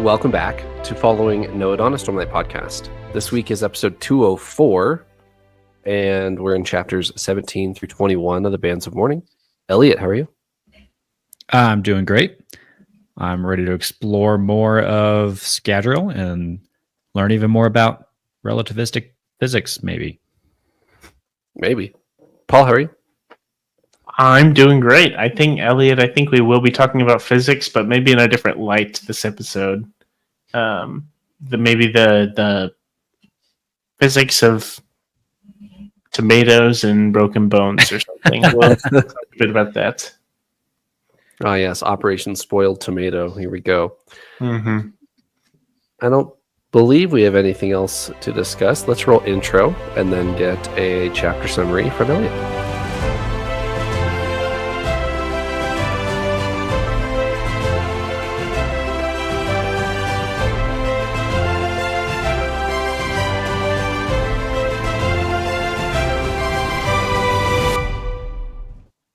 Welcome back to Following Node on a Stormlight podcast. This week is episode 204, and we're in chapters 17 through 21 of the Bands of Mourning. Eliot, how are you? I'm doing great. I'm ready to explore more of Scadrial and learn even more about relativistic physics, maybe. Maybe. Paul, how are you? I'm doing great. I think, Elliot, we will be talking about physics, but maybe in a different light this episode. The physics of tomatoes and broken bones or something. We'll talk a bit about that. Oh, yes. Operation Spoiled Tomato. Here we go. Mm-hmm. I don't believe we have anything else to discuss. Let's roll intro and then get a chapter summary from Eliot.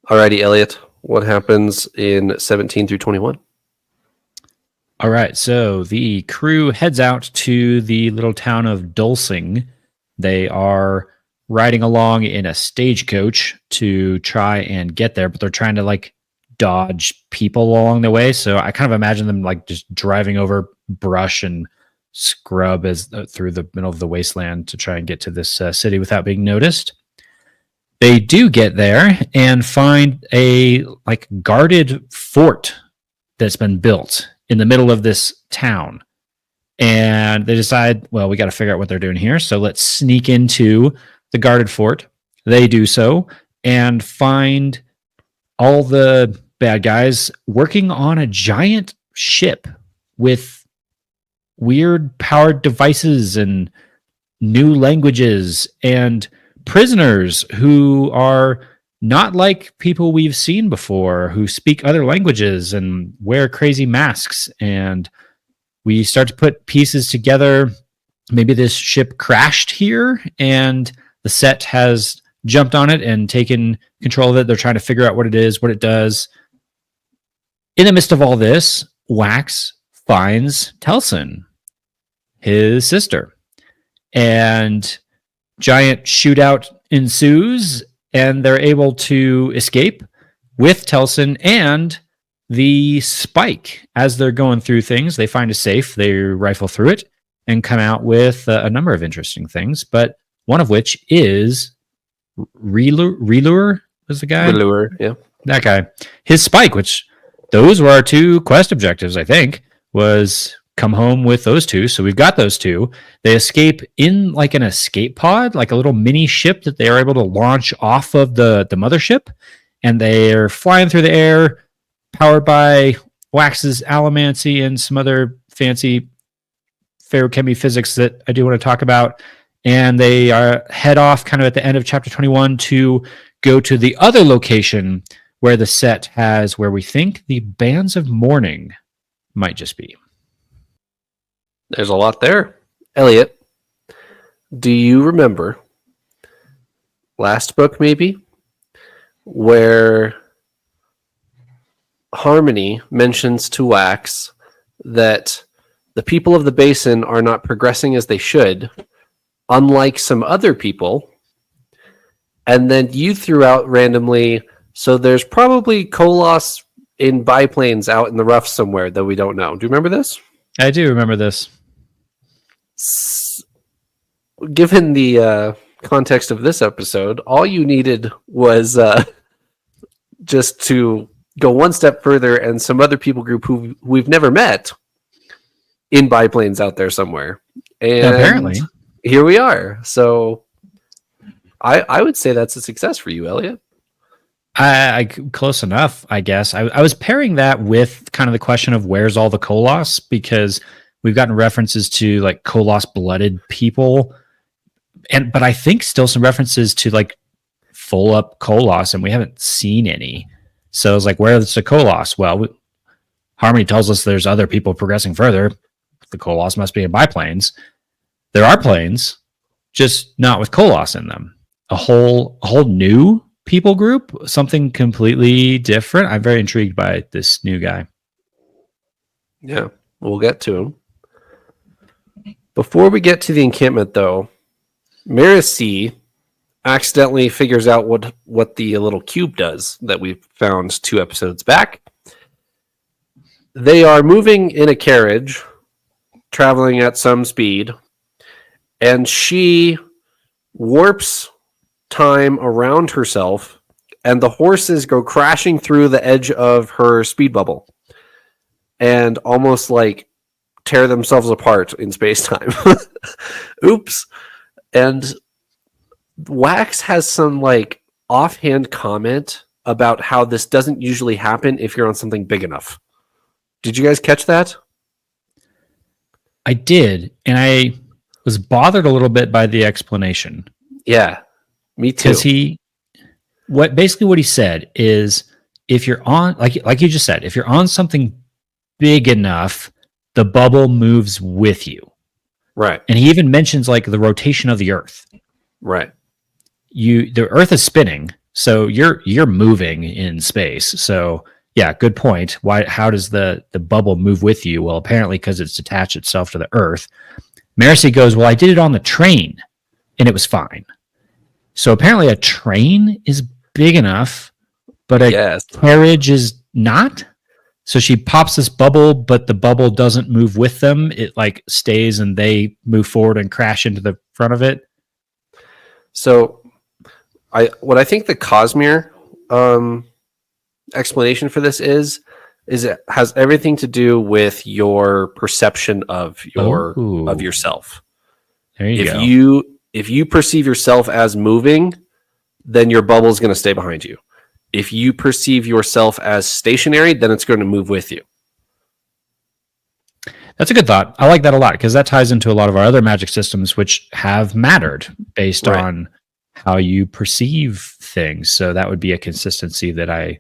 Alrighty, Eliot, what happens in 17 through 21? All right, so the crew heads out to the little town of Dulcing. They are riding along in a stagecoach to try and get there, but they're trying to dodge people along the way. So I kind of imagine them just driving over brush and scrub through the middle of the wasteland to try and get to this city without being noticed. They do get there and find a guarded fort that's been built in the middle of this town. And they decide, well, we got to figure out what they're doing here. So let's sneak into the guarded fort. They do so and find all the bad guys working on a giant ship with weird powered devices and new languages and prisoners who are not like people we've seen before, who speak other languages and wear crazy masks. And we start to put pieces together. Maybe this ship crashed here and the set has jumped on it and taken control of it. They're trying to figure out what it is, what it does. In the midst of all this, Wax finds Telson, his sister, and giant shootout ensues, and they're able to escape with Telson and the spike. As they're going through things, they find a safe, they rifle through it, and come out with a number of interesting things, but one of which is Relure was the guy? Relure, yeah. That guy. His spike, which those were our two quest objectives, I think, was come home with those two. So we've got those two. They escape in an escape pod, like a little mini ship that they are able to launch off of the mothership. And they're flying through the air, powered by Wax's Allomancy and some other fancy ferrochemy physics that I do want to talk about. And they head off kind of at the end of chapter 21 to go to the other location where the set has where we think the Bands of Mourning might just be. There's a lot there. Eliot, do you remember last book maybe where Harmony mentions to Wax that the people of the basin are not progressing as they should, unlike some other people, and then you threw out randomly, so there's probably Koloss in biplanes out in the rough somewhere that we don't know. Do you remember this? I do remember this. Given the context of this episode, all you needed was just to go one step further and some other people group who we've never met in biplanes out there somewhere. And apparently here we are. So I would say that's a success for you, Eliot. I close enough, I guess. I was pairing that with kind of the question of where's all the Koloss, because we've gotten references to Koloss blooded people, but I think still some references to full up Koloss, and we haven't seen any. So it's where's the Koloss? Well, Harmony tells us there's other people progressing further. The Koloss must be in biplanes. There are planes, just not with Koloss in them. A whole new people group, something completely different. I'm very intrigued by this new guy. Yeah. We'll get to him. Before we get to the encampment, though, Miracy accidentally figures out what the little cube does that we found 2 episodes back. They are moving in a carriage, traveling at some speed, and she warps time around herself, and the horses go crashing through the edge of her speed bubble and almost like tear themselves apart in space-time. Oops. And Wax has some like offhand comment about how this doesn't usually happen if you're on something big enough. Did you guys catch that? I did, and I was bothered a little bit by the explanation. Yeah, me too. Because what he said is, if you're on, like you just said, if you're on something big enough, the bubble moves with you. Right. And he even mentions like the rotation of the Earth. Right. The Earth is spinning, so you're moving in space. So yeah, good point. How does the bubble move with you? Well, apparently because it's attached itself to the Earth. Miracy goes, well, I did it on the train and it was fine. So apparently a train is big enough, but a carriage is not. So she pops this bubble, but the bubble doesn't move with them. It like stays and they move forward and crash into the front of it. So what I think the Cosmere explanation for this is it has everything to do with your perception of yourself. There you go. If you perceive yourself as moving, then your bubble is going to stay behind you. If you perceive yourself as stationary, then it's going to move with you. That's a good thought. I like that a lot because that ties into a lot of our other magic systems, which have mattered based on how you perceive things. So that would be a consistency that I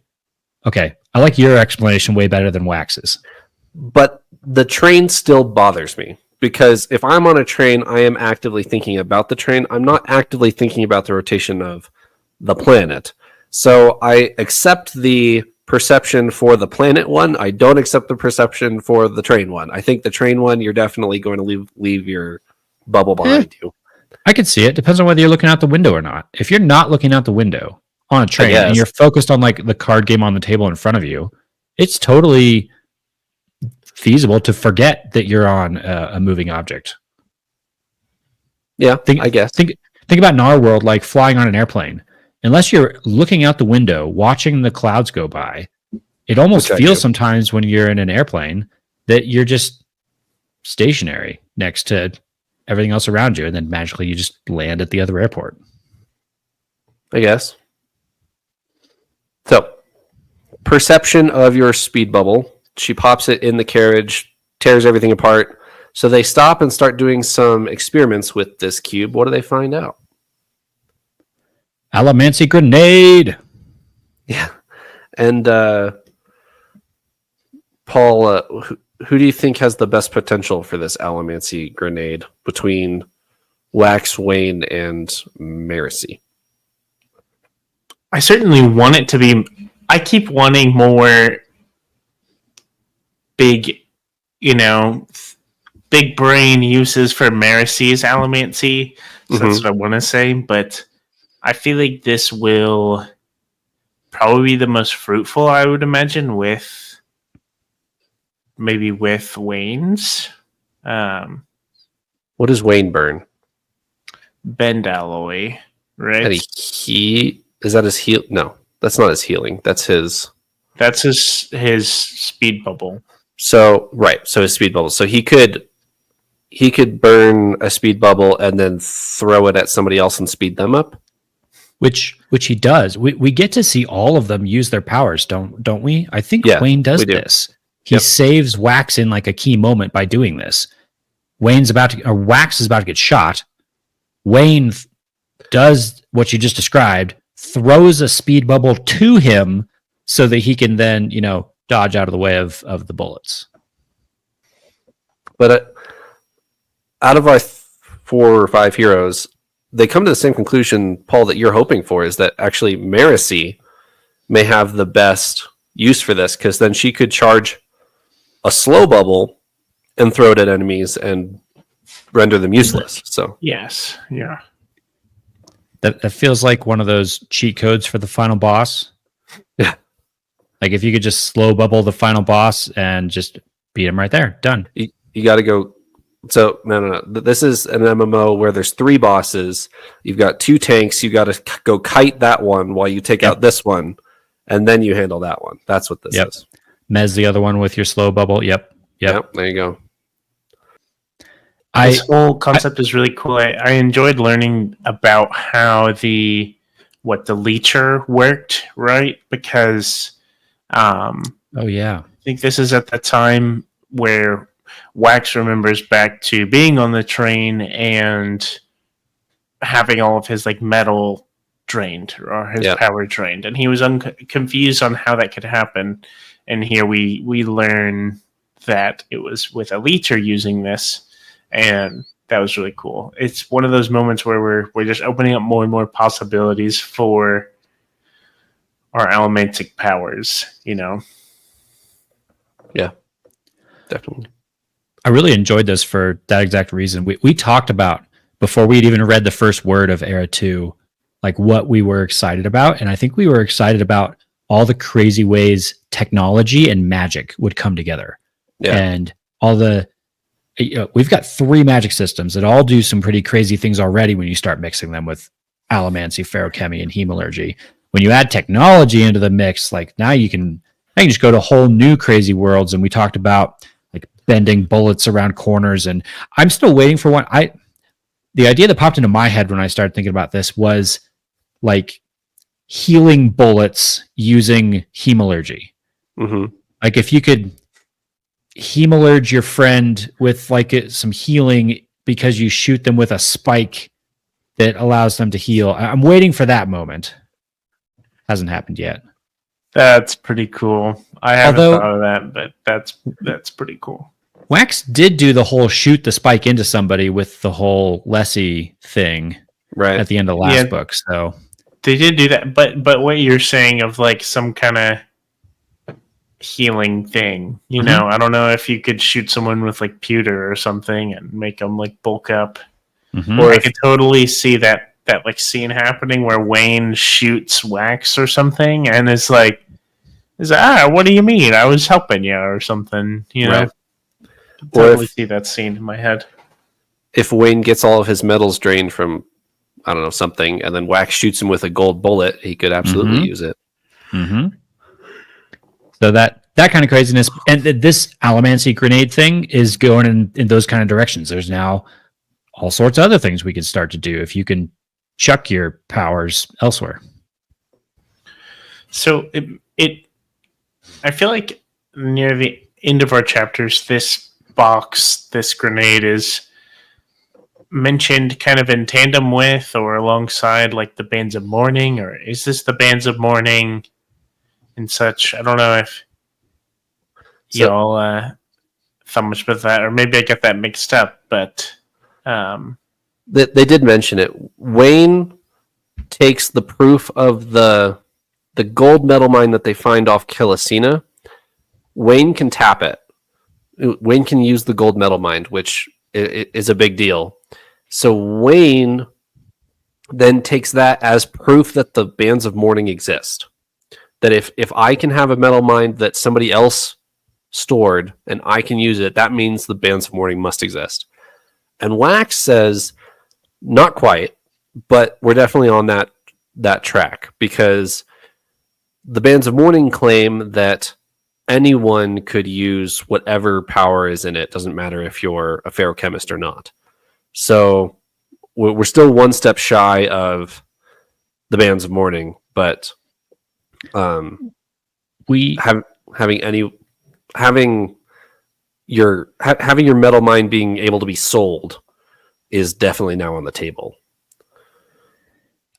like your explanation way better than Wax's. But the train still bothers me because if I'm on a train, I am actively thinking about the train. I'm not actively thinking about the rotation of the planet. So I accept the perception for the planet one. I don't accept the perception for the train one. I think the train one, you're definitely going to leave your bubble behind you. I could see it. Depends on whether you're looking out the window or not. If you're not looking out the window on a train and you're focused on like the card game on the table in front of you, it's totally feasible to forget that you're on a moving object. Yeah, I guess. Think about in our world, like flying on an airplane. Unless you're looking out the window, watching the clouds go by, it almost feels sometimes when you're in an airplane that you're just stationary next to everything else around you, and then magically you just land at the other airport. I guess. So, perception of your speed bubble. She pops it in the carriage, tears everything apart. So they stop and start doing some experiments with this cube. What do they find out? Allomancy grenade. Yeah. And Paul, who do you think has the best potential for this Allomancy grenade between Wax, Wayne, and Miracy? I certainly want it to be... I keep wanting more big, big brain uses for Miracy's Allomancy. So that's what I want to say, but I feel like this will probably be the most fruitful, I would imagine, with Wayne's. What does Wayne burn? Bend alloy, right? Is that his heal? No, that's not his healing. That's his speed bubble. So his speed bubble. So he could burn a speed bubble and then throw it at somebody else and speed them up. Which he does. We get to see all of them use their powers, don't we? I think Wayne does this. He saves Wax in like a key moment by doing this. Wax is about to get shot. Wayne does what you just described, throws a speed bubble to him so that he can then, dodge out of the way of the bullets. But out of our 4 or 5 heroes, they come to the same conclusion, Paul, that you're hoping for, is that actually Miracy may have the best use for this, because then she could charge a slow bubble and throw it at enemies and render them useless. So Yes. Yeah. That feels like one of those cheat codes for the final boss. yeah, Like if you could just slow bubble the final boss and just beat him right there, done. you got to go. So no. This is an MMO where there's 3 bosses. You've got 2 tanks. You got to go kite that one while you take out this one, and then you handle that one. That's what this is. Mez the other one with your slow bubble. Yep. There you go. This whole concept is really cool. I enjoyed learning about how the leecher worked, right? Because oh yeah, I think this is at the time where Wax remembers back to being on the train and having all of his like metal drained or his power drained, and he was confused on how that could happen. And here we learn that it was with a leecher using this. And that was really cool. It's one of those moments where we're just opening up more and more possibilities for our allomantic powers, you know? Yeah, definitely. I really enjoyed this for that exact reason. We talked about, before we'd even read the first word of Era 2, like what we were excited about. And I think we were excited about all the crazy ways technology and magic would come together. Yeah. And all the... we've got 3 magic systems that all do some pretty crazy things already when you start mixing them with allomancy, feruchemy, and hemalurgy. When you add technology into the mix, like now you can just go to whole new crazy worlds. And we talked about like bending bullets around corners, and I'm still waiting for one. The idea that popped into my head when I started thinking about this was like healing bullets using hemalurgy. Mm-hmm. Like if you could hemalurge your friend with like some healing because you shoot them with a spike that allows them to heal. I'm waiting for that moment. Hasn't happened yet. That's pretty cool. I haven't thought of that, but that's pretty cool. Wax did do the whole shoot the spike into somebody with the whole Lessie thing at the end of last book. So they did do that, but what you're saying of like some kind of healing thing, you know, I don't know if you could shoot someone with like pewter or something and make them like bulk up, or I could totally see that like scene happening where Wayne shoots Wax or something and is like, what do you mean? I was helping you or something, you know. Totally see that scene in my head. If Wayne gets all of his metals drained from, I don't know, something, and then Wax shoots him with a gold bullet, he could absolutely use it. So that kind of craziness, and this allomancy grenade thing is going in those kind of directions. There's now all sorts of other things we could start to do if you can chuck your powers elsewhere. So I feel like near the end of our chapters, this grenade is mentioned kind of in tandem with or alongside like the bands of mourning, or is this the bands of mourning and such? I don't know if y'all thought much about that, or maybe I got that mixed up, but they did mention it. Wayne takes the proof of the gold metal mine that they find off Killicina. Wayne can tap it. Wayne can use the gold metal mine, which is a big deal. So Wayne then takes that as proof that the bands of mourning exist. That if I can have a metal mine that somebody else stored and I can use it, that means the bands of mourning must exist. And Wax says, not quite, but we're definitely on that track, because the bands of mourning claim that anyone could use whatever power is in it. Doesn't matter if you're a feruchemist or not. So we're still one step shy of the bands of mourning, but having your metal mine being able to be sold is definitely now on the table.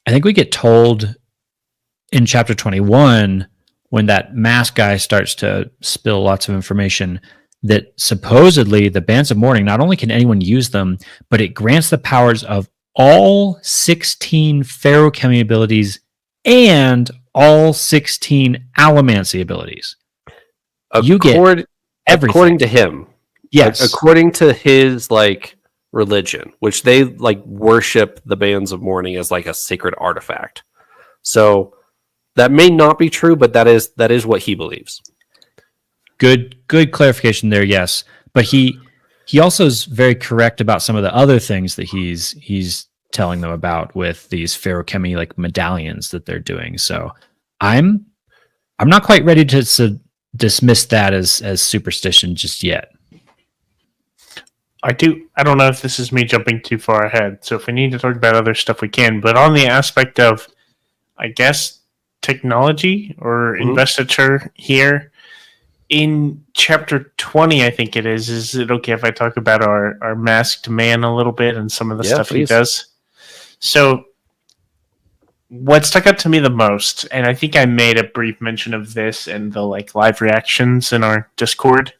I think we get told in chapter 21, when that mask guy starts to spill lots of information, that supposedly the bands of mourning, not only can anyone use them, but it grants the powers of all 16 feruchemy abilities and all 16 allomancy abilities. You get everything. According to him, Yes. According to his like religion, which they like worship the bands of mourning as like a sacred artifact. So that may not be true, but that is what he believes. Good clarification there, yes. But he also is very correct about some of the other things that he's telling them about with these feruchemy like medallions that they're doing. So I'm not quite ready to dismiss that as superstition just yet. I don't know if this is me jumping too far ahead, so if we need to talk about other stuff, we can. But on the aspect of, I guess, technology or investiture here, in chapter 20, I think it is it okay if I talk about our masked man a little bit and some of the stuff please. he does? So, what stuck out to me the most, and I think I made a brief mention of this in the like live reactions in our Discord,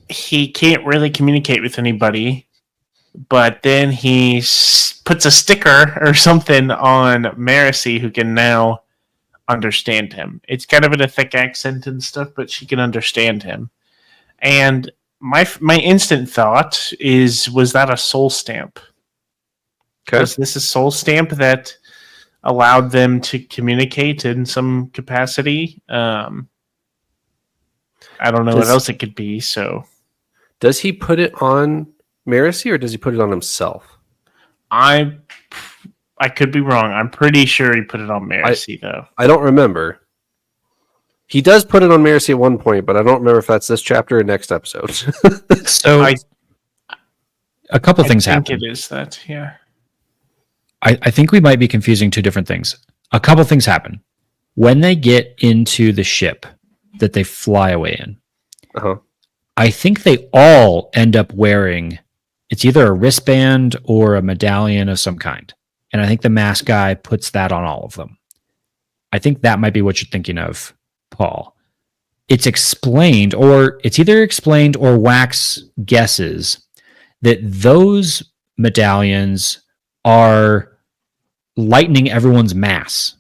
he can't really communicate with anybody, but then he puts a sticker or something on Marcy, who can now understand him. It's kind of in a thick accent and stuff, but she can understand him. And my instant thought was that a soul stamp? Okay. Was this a soul stamp that allowed them to communicate in some capacity? I don't know what else it could be, so... Does he put it on Marcy or does he put it on himself? I could be wrong. I'm pretty sure he put it on Marcy, though. I don't remember. He does put it on Marcy at one point, but I don't remember if that's this chapter or next episode. So a couple things happen. I think it is that, yeah. I think we might be confusing two different things. A couple things happen. When they get into the ship that they fly away in, I think they all end up wearing, it's either a wristband or a medallion of some kind. And I think the mask guy puts that on all of them. I think that might be what you're thinking of, Paul. It's explained, or it's either explained or Wax guesses that those medallions are lightening everyone's mass.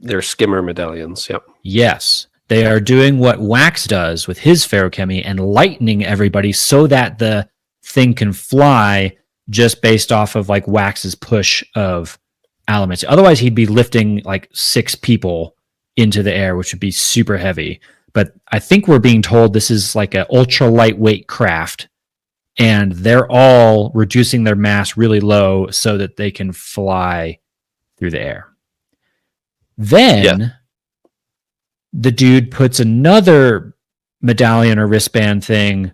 They're skimmer medallions, yep. Yes. They are doing what Wax does with his feruchemy and lightening everybody so that the thing can fly just based off of like Wax's push of Allomancy. Otherwise, he'd be lifting like 6 people into the air, which would be super heavy. But I think we're being told this is like an ultra lightweight craft, and they're all reducing their mass really low so that they can fly through the air. Then the dude puts another medallion or wristband thing,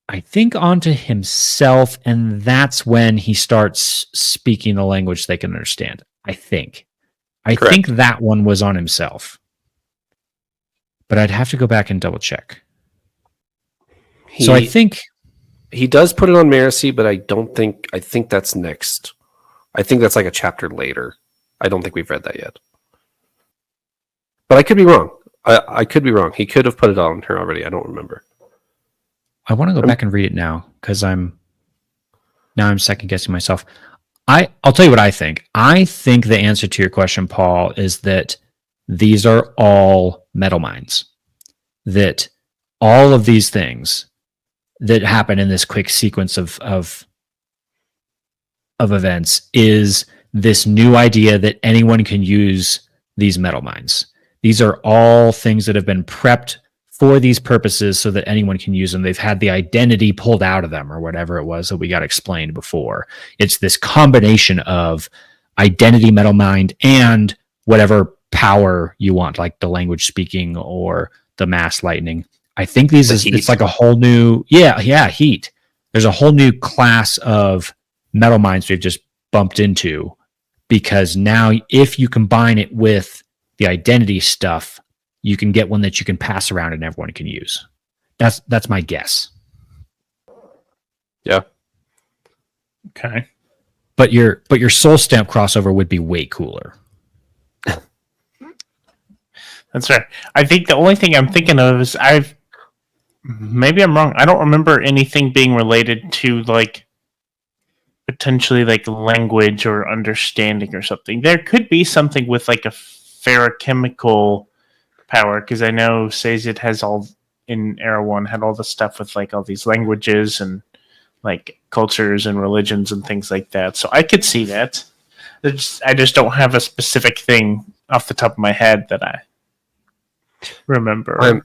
I think, onto himself, and that's when he starts speaking the language they can understand. I think that one was on himself, but I'd have to go back and double check. So I think he does put it on Marcy, but I think that's next. I think that's like a chapter later. I don't think we've read that yet, but I could be wrong. I could be wrong. He could have put it on her already. I don't remember. I want to go back and read it now because I'm second guessing myself. I'll tell you what I think. I think the answer to your question, Paul, is that these are all metal mines. That all of these things that happen in this quick sequence of events is this new idea that anyone can use these metal mines. These are all things that have been prepped for these purposes so that anyone can use them. They've had the identity pulled out of them or whatever it was that we got explained before. It's this combination of identity metal mind and whatever power you want, like the language speaking or the mass lightning. I think it's like a whole new, heat. There's a whole new class of metal minds we've just bumped into, because now if you combine it with the identity stuff, you can get one that you can pass around and everyone can use. That's my guess. Yeah. Okay. But your soul stamp crossover would be way cooler. That's right. I think the only thing I'm thinking of is maybe I'm wrong. I don't remember anything being related to like potentially like language or understanding or something. There could be something with like a feruchemical power, because I know says it has all in Era 1 had all the stuff with like all these languages and like cultures and religions and things like that. So I could see that. I just don't have a specific thing off the top of my head that I remember.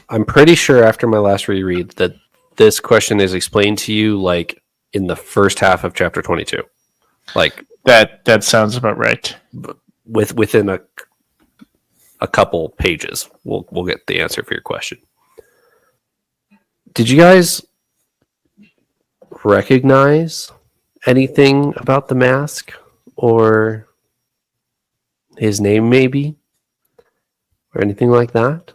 I'm pretty sure after my last reread that this question is explained to you like in the first half of chapter 22. Like that sounds about right. Within a couple pages, we'll get the answer for your question. Did you guys recognize anything about the mask or his name maybe or anything like that?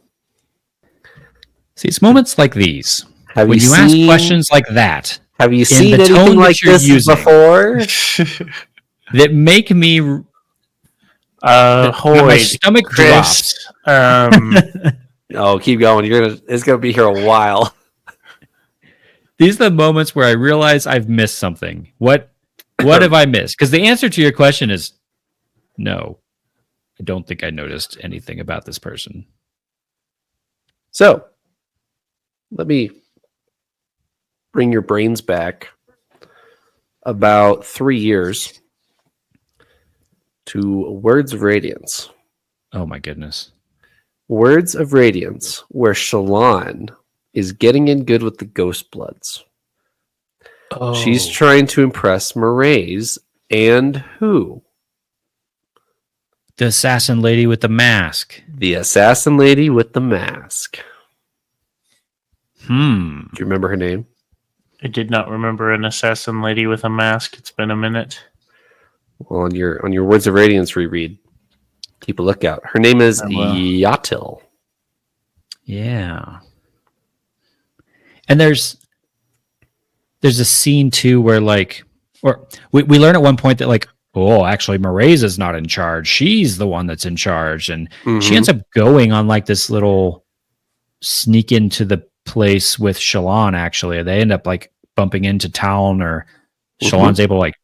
See, it's moments like these Have when you ask seen questions like that. Have you in seen the tone anything that like you're this using before? that make me my Hoy, stomach Chris, Oh, keep going. It's gonna be here a while. These are the moments where I realize I've missed something. What have I missed? Because the answer to your question is no. I don't think I noticed anything about this person. So, let me bring your brains back about 3 years to Words of Radiance. Oh my goodness. Words of Radiance, where Shallan is getting in good with the Ghostbloods. Oh. She's trying to impress Mraize and who? The assassin lady with the mask. The assassin lady with the mask. Do you remember her name? I did not remember an assassin lady with a mask. It's been a minute. Well, on your Words of Radiance reread, keep a lookout. Her name is Yatil. Yeah. And there's a scene too where like, or we learn at one point that like, oh, actually Mraize is not in charge. She's the one that's in charge. And she ends up going on like this little sneak into the place with Shallan, actually. They end up like bumping into town, or Shallan's able to like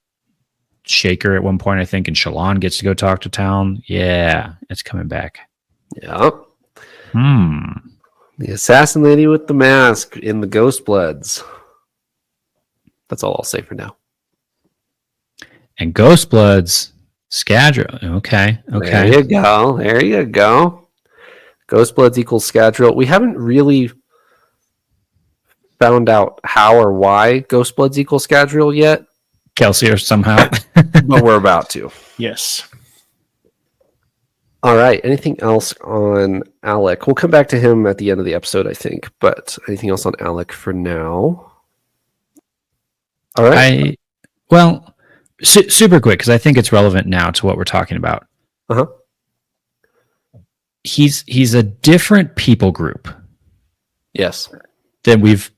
shake her at one point, I think, and Shallan gets to go talk to town. Yeah, it's coming back. Yeah. The assassin lady with the mask in the Ghostbloods. That's all I'll say for now. And Ghostbloods, Scadrial. Okay. There you go. Ghostbloods equals Scadrial. We haven't really found out how or why Ghostbloods equals Scadrial yet. Kelsier somehow. But we're about to. Yes. All right. Anything else on Alec? We'll come back to him at the end of the episode, I think. But anything else on Alec for now? All right. Super quick, because I think it's relevant now to what we're talking about. Uh-huh. He's a different people group. Yes. Than we've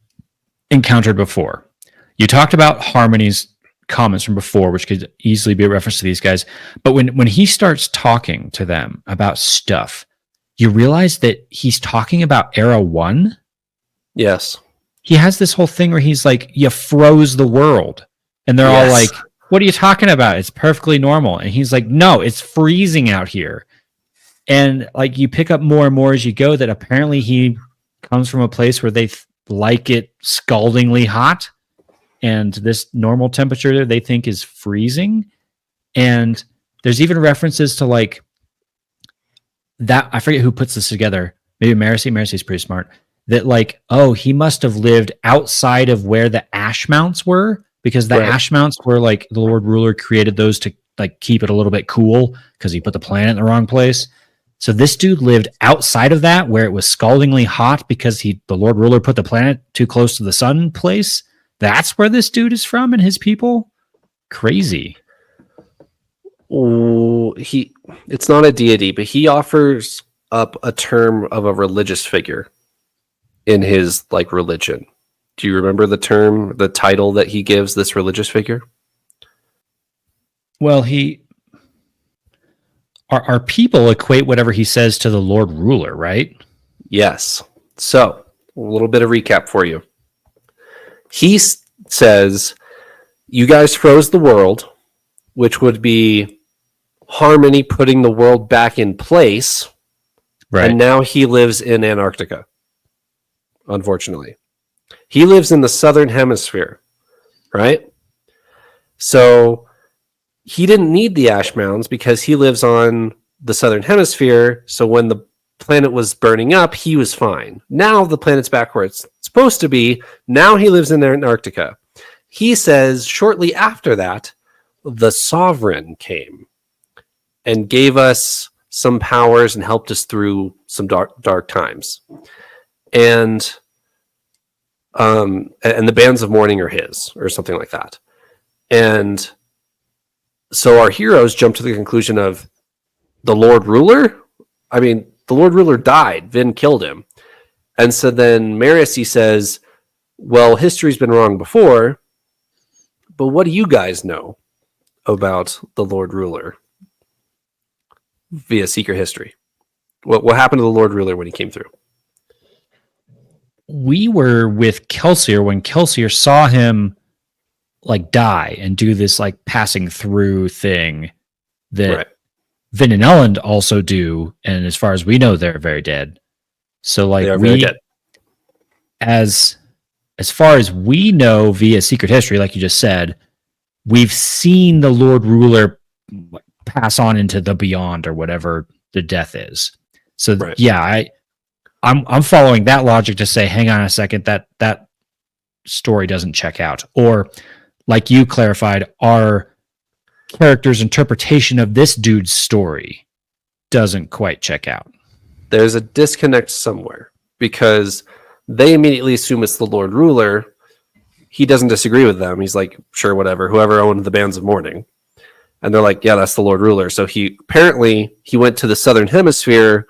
encountered before. You talked about Harmony's comments from before, which could easily be a reference to these guys. But when he starts talking to them about stuff, you realize that he's talking about Era 1. Yes. He has this whole thing where he's like, you froze the world. And they're all like, what are you talking about? It's perfectly normal. And he's like, no, it's freezing out here. And like you pick up more and more as you go that apparently he comes from a place where they like it scaldingly hot. And this normal temperature they think is freezing. And there's even references to like that. I forget who puts this together. Maybe Marcy. Marcy's pretty smart. That like, oh, he must have lived outside of where the ash mounts were, because the ash mounts were like the Lord Ruler created those to like keep it a little bit cool because he put the planet in the wrong place. So this dude lived outside of that where it was scaldingly hot because the Lord Ruler put the planet too close to the sun place. That's where this dude is from and his people. Crazy. Oh, it's not a deity, but he offers up a term of a religious figure in his like religion. Do you remember the term, the title that he gives this religious figure? Well, our people equate whatever he says to the Lord Ruler, right? Yes. So, a little bit of recap for you. He says, you guys froze the world, which would be Harmony putting the world back in place. Right. And now he lives in Antarctica. unfortunately. He lives in the southern hemisphere, right? So he didn't need the ash mounds because he lives on the southern hemisphere. So when the planet was burning up, he was fine. Now the planet's back where it's supposed to be. Now he lives in Antarctica. He says shortly after that, the Sovereign came and gave us some powers and helped us through some dark times. And the bands of mourning are his, or something like that. And so our heroes jump to the conclusion of the Lord Ruler. I mean, the Lord Ruler died. Vin killed him. And so then Marcy says, well, history's been wrong before, but what do you guys know about the Lord Ruler via secret history? What happened to the Lord Ruler when he came through? We were with Kelsier when Kelsier saw him like die and do this like passing through thing that Right. Vin and Elend also do, and as far as we know, they're very dead. So like They are very dead. as far as we know via secret history, like you just said, we've seen the Lord Ruler pass on into the beyond or whatever the death is. So Right. yeah, I'm following that logic to say, hang on a second, that story doesn't check out. Or like you clarified, our character's interpretation of this dude's story doesn't quite check out. There's a disconnect somewhere because they immediately assume it's the Lord Ruler. He doesn't disagree with them. He's like, sure, whatever, whoever owned the bands of mourning. And they're like, yeah, that's the Lord Ruler. So he went to the southern hemisphere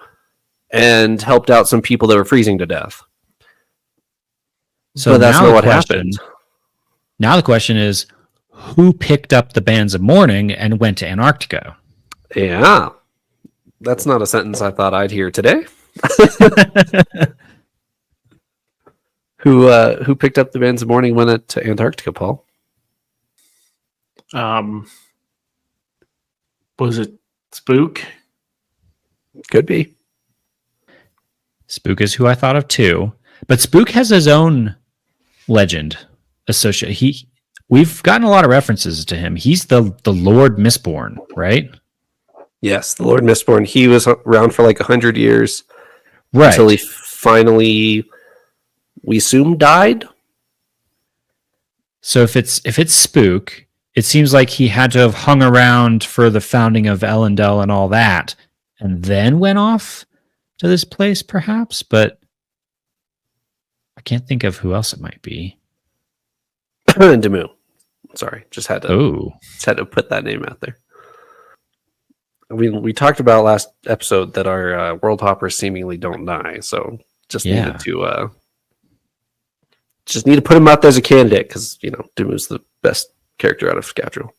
and helped out some people that were freezing to death. So but that's now not the what question- happened. Now the question is, who picked up the bands of mourning and went to Antarctica? Yeah. That's not a sentence I thought I'd hear today. Who picked up the bands of mourning and went to Antarctica, Paul? Was it Spook? Could be. Spook is who I thought of too, but Spook has his own legend associated. We've gotten a lot of references to him. He's the Lord Mistborn, right? Yes, the Lord Mistborn. He was around for like 100 years Right. until he finally, we assume, died. So if it's Spook, it seems like he had to have hung around for the founding of Elendel and all that, and then went off to this place, perhaps. But I can't think of who else it might be. Demu. Sorry, just had to put that name out there. We talked about last episode that our world hoppers seemingly don't die, so just needed to put him out there as a candidate because Demu's the best character out of Scadrial.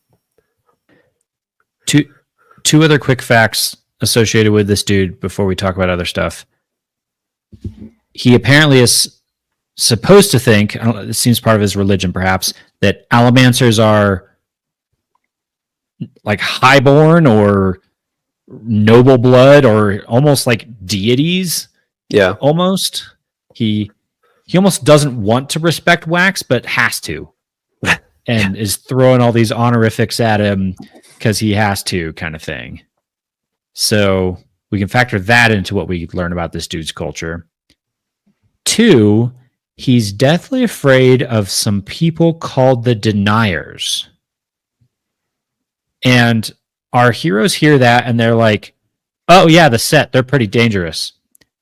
Two other quick facts associated with this dude before we talk about other stuff. He apparently is supposed to think, it seems part of his religion perhaps, that Allomancers are like highborn or noble blood or almost like deities. Yeah. Almost. He almost doesn't want to respect Wax, but has to. And is throwing all these honorifics at him because he has to, kind of thing. So we can factor that into what we learn about this dude's culture. 2, he's deathly afraid of some people called the Deniers. And our heroes hear that and they're like, oh yeah, the set, they're pretty dangerous.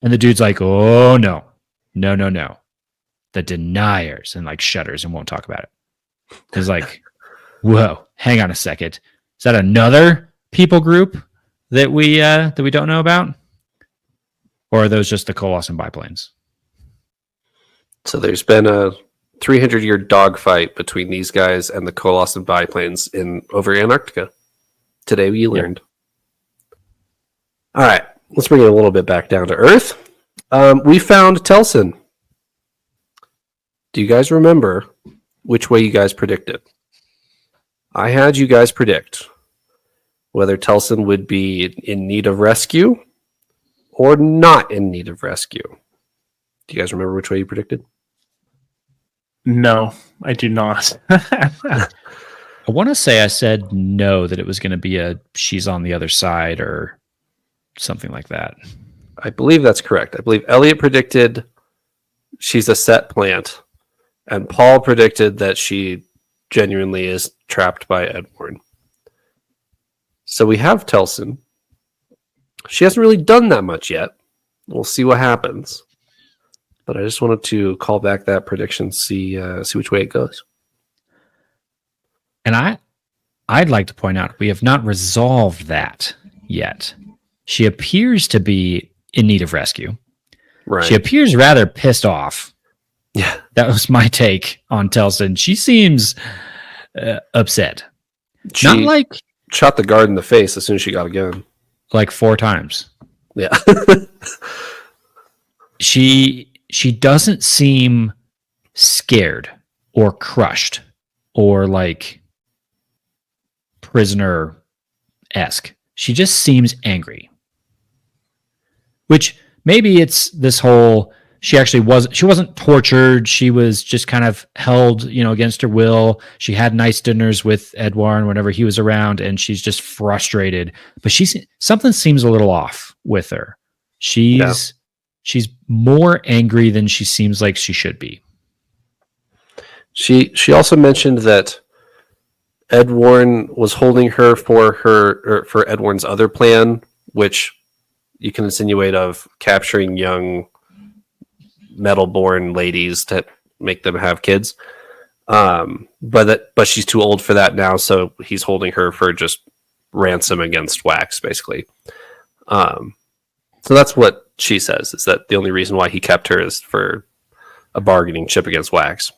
And the dude's like, oh no. The Deniers, and like shudders and won't talk about it. It's like, whoa, hang on a second. Is that another people group that we don't know about? Or are those just the Colossus and biplanes? So there's been a 300-year dogfight between these guys and the Colossus and biplanes over Antarctica. Today we learned. All right, let's bring it a little bit back down to Earth. We found Telson. Do you guys remember which way you guys predicted? I had you guys predict whether Telson would be in need of rescue or not in need of rescue. Do you guys remember which way you predicted? No, I do not. I want to say I said no, that it was going to be she's on the other side or something like that. I believe that's correct. I believe Eliot predicted she's a set plant, and Paul predicted that she genuinely is trapped by Edward. So we have Telson. She hasn't really done that much yet. We'll see what happens. But I just wanted to call back that prediction, see which way it goes. And I'd like to point out we have not resolved that yet. She appears to be in need of rescue. Right. She appears rather pissed off. Yeah. That was my take on Telson. She seems upset. She Not like shot the guard in the face as soon as she got a gun. Like 4 times. Yeah. She doesn't seem scared or crushed or like prisoner-esque. She just seems angry. Which maybe it's this whole she wasn't tortured. She was just kind of held, against her will. She had nice dinners with Edouard whenever he was around, and she's just frustrated. But something seems a little off with her. She's more angry than she seems like she should be. She also mentioned that Edwarn was holding her for Edwarn's other plan, which you can insinuate of capturing young metal-born ladies to make them have kids. But she's too old for that now, so he's holding her for just ransom against Wax, basically. So that's what she says, is that the only reason why he kept her is for a bargaining chip against Wax.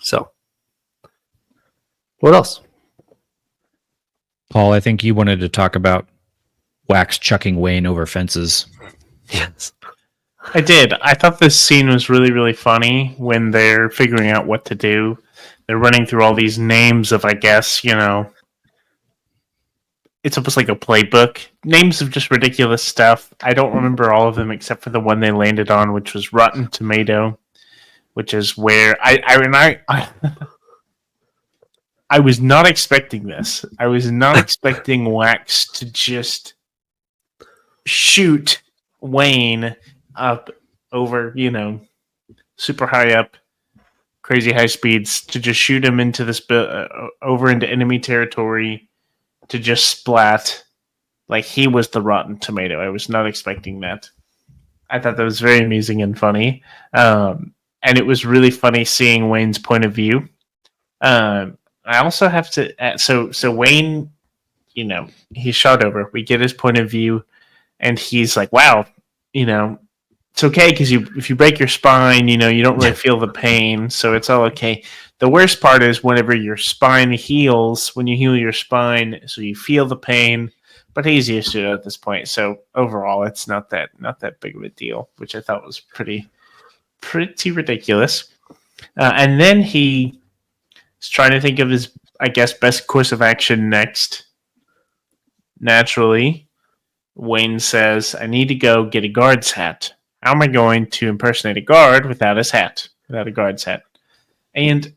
So, what else? Paul, I think you wanted to talk about Wax chucking Wayne over fences. Yes. I did. I thought this scene was really, really funny when they're figuring out what to do. They're running through all these names of, I guess, it's almost like a playbook. Names of just ridiculous stuff. I don't remember all of them except for the one they landed on, which was Rotten Tomato, which is where I was not expecting this. I was not expecting Wax to just shoot Wayne up over, super high up, crazy high speeds, to just shoot him into this over into enemy territory, to just splat like he was the Rotten Tomato. I was not expecting that. I thought that was very amusing and funny, and it was really funny seeing Wayne's point of view. I also have to so Wayne, he's shot over. We get his point of view, and he's like, "Wow, it's okay because if you break your spine, you don't really feel the pain, so it's all okay. The worst part is whenever your spine heals, when you heal your spine, so you feel the pain, but he's used to it at this point. So overall, it's not that big of a deal, which I thought was pretty ridiculous. And then he is trying to think of his, I guess, best course of action next. Naturally, Wayne says, "I need to go get a guard's hat. How am I going to impersonate a guard without his hat? Without a guard's hat?" And,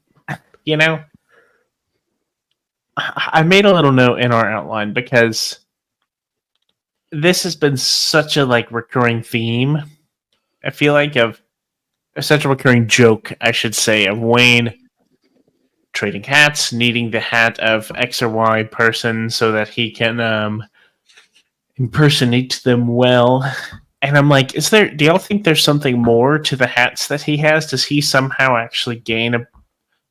I made a little note in our outline because this has been such a recurring theme. I feel like of such a recurring joke, I should say, of Wayne trading hats, needing the hat of X or Y person so that he can impersonate them well. And I'm like, do y'all think there's something more to the hats that he has? Does he somehow actually gain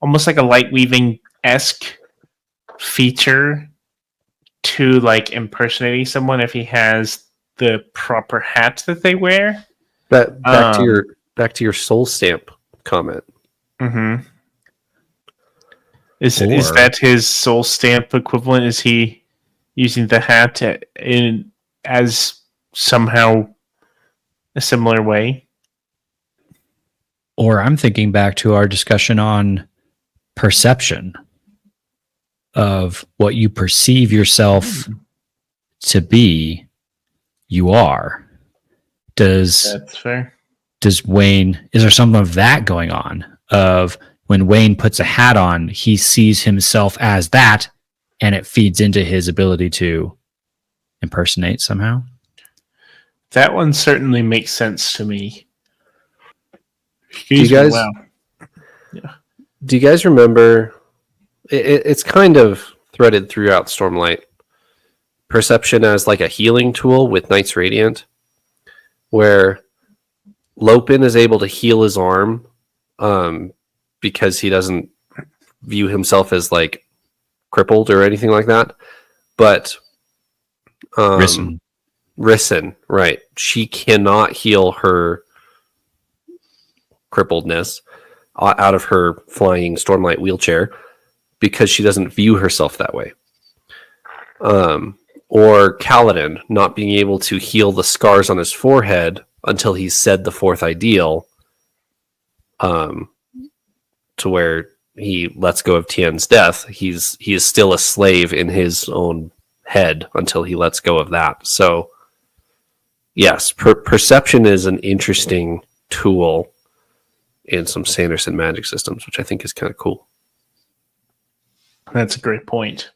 almost like a light weaving-esque feature to impersonating someone if he has the proper hat that they wear? Back to your soul stamp comment. Mm-hmm. Is that his soul stamp equivalent? Is he using the hat as somehow a similar way? Or I'm thinking back to our discussion on perception of what you perceive yourself to be, you are. That's fair. is there something of that going on? Of when Wayne puts a hat on, he sees himself as that, and it feeds into his ability to impersonate somehow. That one certainly makes sense to me. Do you guys remember? It's kind of threaded throughout Stormlight. Perception as like a healing tool with Knights Radiant, where Lopin is able to heal his arm because he doesn't view himself as like crippled or anything like that. But Risen, right. She cannot heal her crippledness out of her flying Stormlight wheelchair because she doesn't view herself that way. Or Kaladin not being able to heal the scars on his forehead until he's said the fourth ideal, to where he lets go of Tien's death. He is still a slave in his own head until he lets go of that. So, yes, perception is an interesting tool in some Sanderson magic systems, which I think is kind of cool. That's a great point.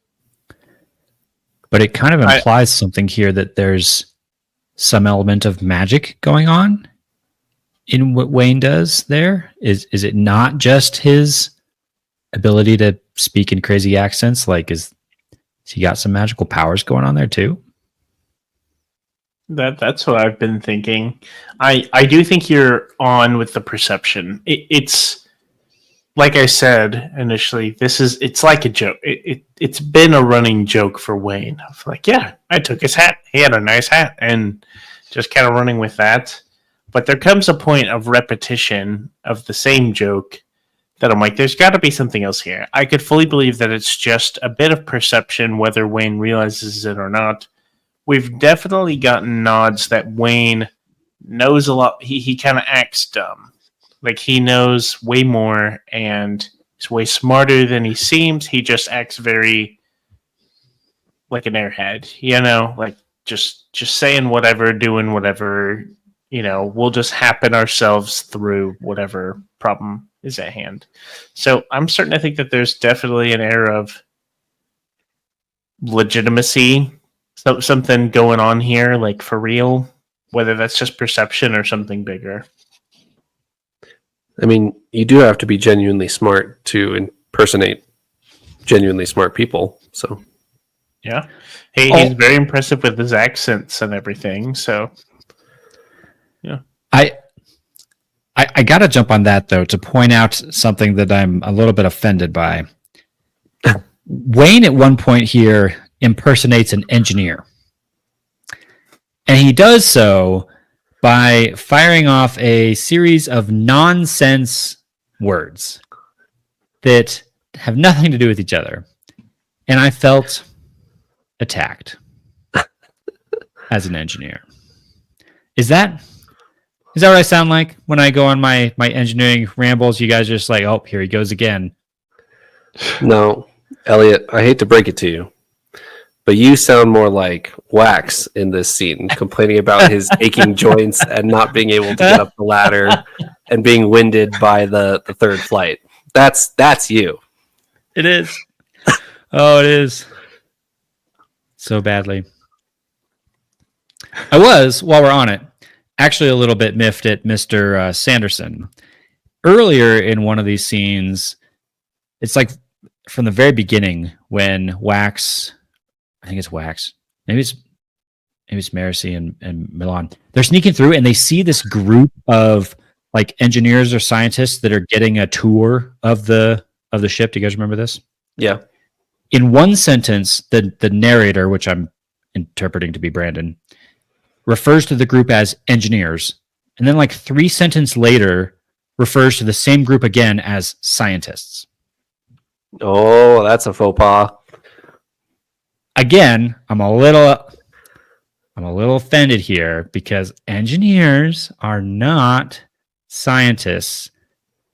But it kind of implies something here that there's some element of magic going on in what Wayne does there. Is it not just his ability to speak in crazy accents? Like, is he got some magical powers going on there too? That's what I've been thinking. I do think you're on with the perception. It's like I said initially, it's like a joke. It's been a running joke for Wayne. Of like, yeah, I took his hat. He had a nice hat, and just kind of running with that. But there comes a point of repetition of the same joke that I'm like, there's got to be something else here. I could fully believe that it's just a bit of perception, whether Wayne realizes it or not. We've definitely gotten nods that Wayne knows a lot. He kind of acts dumb. Like, he knows way more and is way smarter than he seems. He just acts very like an airhead, like just saying whatever, doing whatever, we'll just happen ourselves through whatever problem is at hand. So I'm starting to think that there's definitely an air of legitimacy, something going on here, like for real, whether that's just perception or something bigger. I mean, you do have to be genuinely smart to impersonate genuinely smart people. So, yeah, he's very impressive with his accents and everything. So, yeah, I got to jump on that though to point out something that I'm a little bit offended by. Wayne at one point here impersonates an engineer, and he does so by firing off a series of nonsense words that have nothing to do with each other. And I felt attacked as an engineer. Is that what I sound like when I go on my engineering rambles? You guys are just like, oh, here he goes again. No, Eliot, I hate to break it to you, but you sound more like Wax in this scene, complaining about his aching joints and not being able to get up the ladder and being winded by the third flight. That's you. It is. Oh, it is. So badly. I was, while we're on it, actually a little bit miffed at Mr. Sanderson. Earlier in one of these scenes, it's like from the very beginning when Wax, I think it's Wax, maybe it's Marcy and Milan, they're sneaking through and they see this group of like engineers or scientists that are getting a tour of the ship. Do you guys remember this? Yeah. In one sentence, the narrator, which I'm interpreting to be Brandon, refers to the group as engineers, and then like 3 sentences later refers to the same group again as scientists. Oh, that's a faux pas. Again, I'm a little offended here because engineers are not scientists.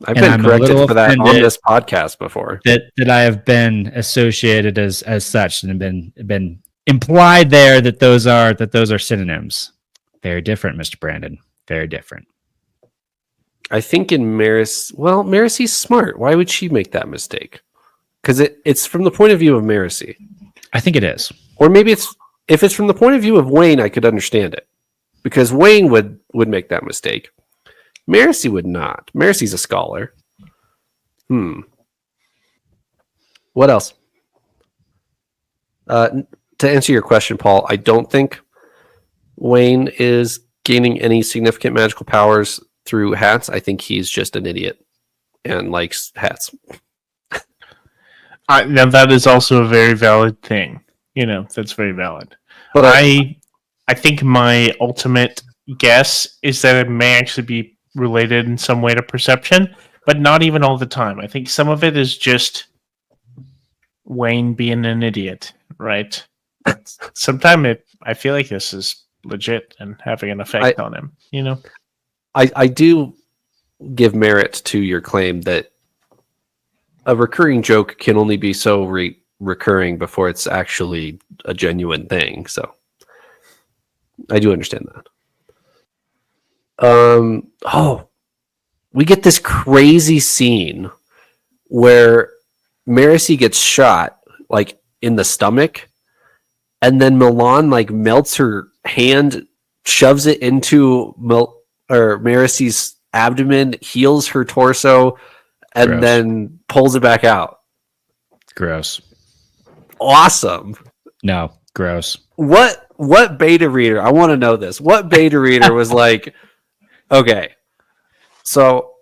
I've been corrected for that on this podcast before. That I have been associated as such and been implied there that those are synonyms. Very different, Mr. Brandon. Very different. I think in Maricy's smart. Why would she make that mistake? Because it's from the point of view of Maricy. I think it is. Or maybe if it's from the point of view of Wayne, I could understand it. Because Wayne would make that mistake. Maricy would not. Maricy's a scholar. What else? To answer your question, Paul, I don't think Wayne is gaining any significant magical powers through hats. I think he's just an idiot and likes hats. Now that is also a very valid thing. That's very valid. But I think my ultimate guess is that it may actually be related in some way to perception, but not even all the time. I think some of it is just Wayne being an idiot, right? Sometimes I feel like this is legit and having an effect on him, I do give merit to your claim that a recurring joke can only be so recurring before it's actually a genuine thing. So I do understand that. We get this crazy scene where Maricy gets shot like in the stomach, and then Milan like melts her hand, shoves it into Maricy's abdomen, heals her torso, and Gross. then pulls it back out. Gross. Awesome. No, gross. What beta reader? I want to know this. What beta reader was like, okay, so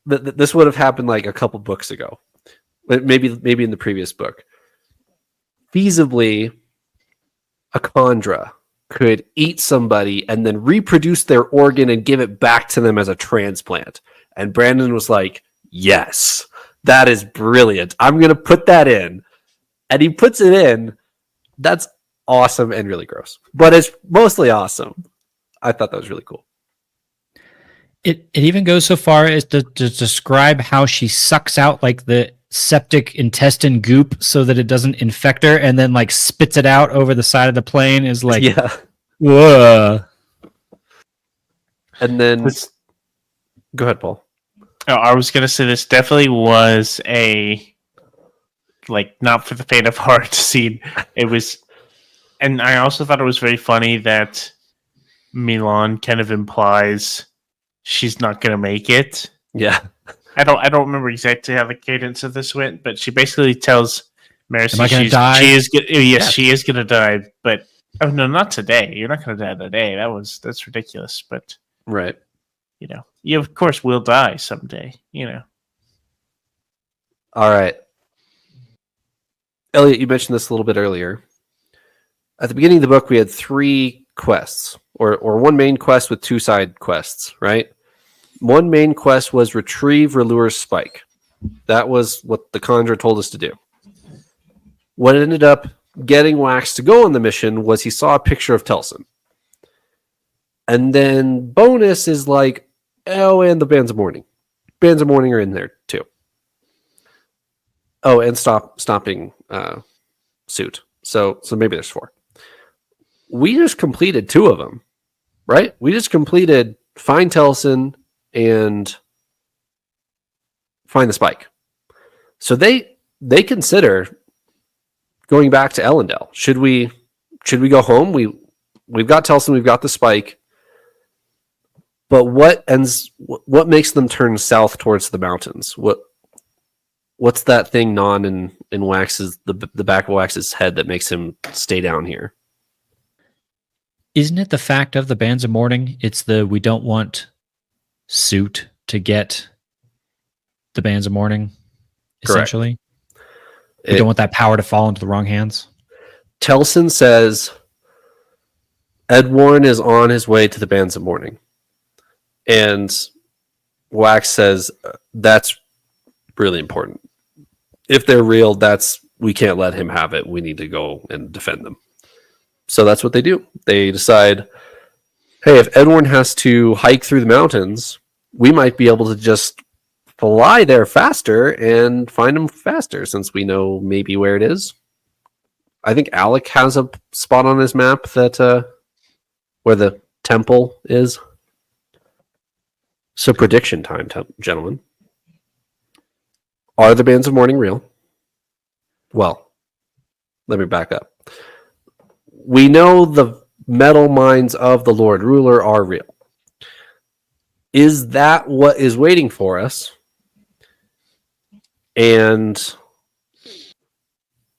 this would have happened like a couple books ago, maybe in the previous book. Feasibly, a Khandra could eat somebody and then reproduce their organ and give it back to them as a transplant. And Brandon was like, yes, that is brilliant. I'm going to put that in. And he puts it in. That's awesome and really gross. But it's mostly awesome. I thought that was really cool. It even goes so far as to describe how she sucks out like the septic intestine goop so that it doesn't infect her, and then like spits it out over the side of the plane. Is like, yeah. Whoa. And then go ahead, Paul. Oh, I was gonna say this definitely was a not for the faint of heart scene. It was, and I also thought it was very funny that Milan kind of implies she's not gonna make it. Yeah. I don't remember exactly how the cadence of this went, but she basically tells Maricy she is gonna die, but oh no, not today. You're not gonna die today. That's ridiculous. But right. You of course will die someday, All right. Eliot, you mentioned this a little bit earlier. At the beginning of the book, we had 3 quests, or one main quest with 2 side quests, right? One main quest was retrieve Relur's spike. That was what the Khandra told us to do. What ended up getting Wax to go on the mission was he saw a picture of Telson. And then bonus is like, oh, and the Bands of Mourning. Bands of Mourning are in there too. Oh, and stomping suit. So maybe there's 4. We just completed 2 of them, right? We just completed Find Telson and Find the Spike. So they consider going back to Ellendale. Should we go home? We've got Telson, we've got the Spike. But what makes them turn south towards the mountains? What's that thing in Wax's the back of Wax's head that makes him stay down here? Isn't it the fact of the Bands of Mourning? It's we don't want suit to get the Bands of Mourning, essentially. We don't want that power to fall into the wrong hands. Telson says Edwarn is on his way to the Bands of Mourning. And Wax says that's really important. If they're real, we can't let him have it. We need to go and defend them. So that's what they do. They decide, hey, if Edwarn has to hike through the mountains, we might be able to just fly there faster and find him faster, since we know maybe where it is. I think Alec has a spot on his map that where the temple is. So prediction time, gentlemen. Are the bands of mourning real? Well, let me back up. We know the metal mines of the Lord Ruler are real. Is that what is waiting for us? And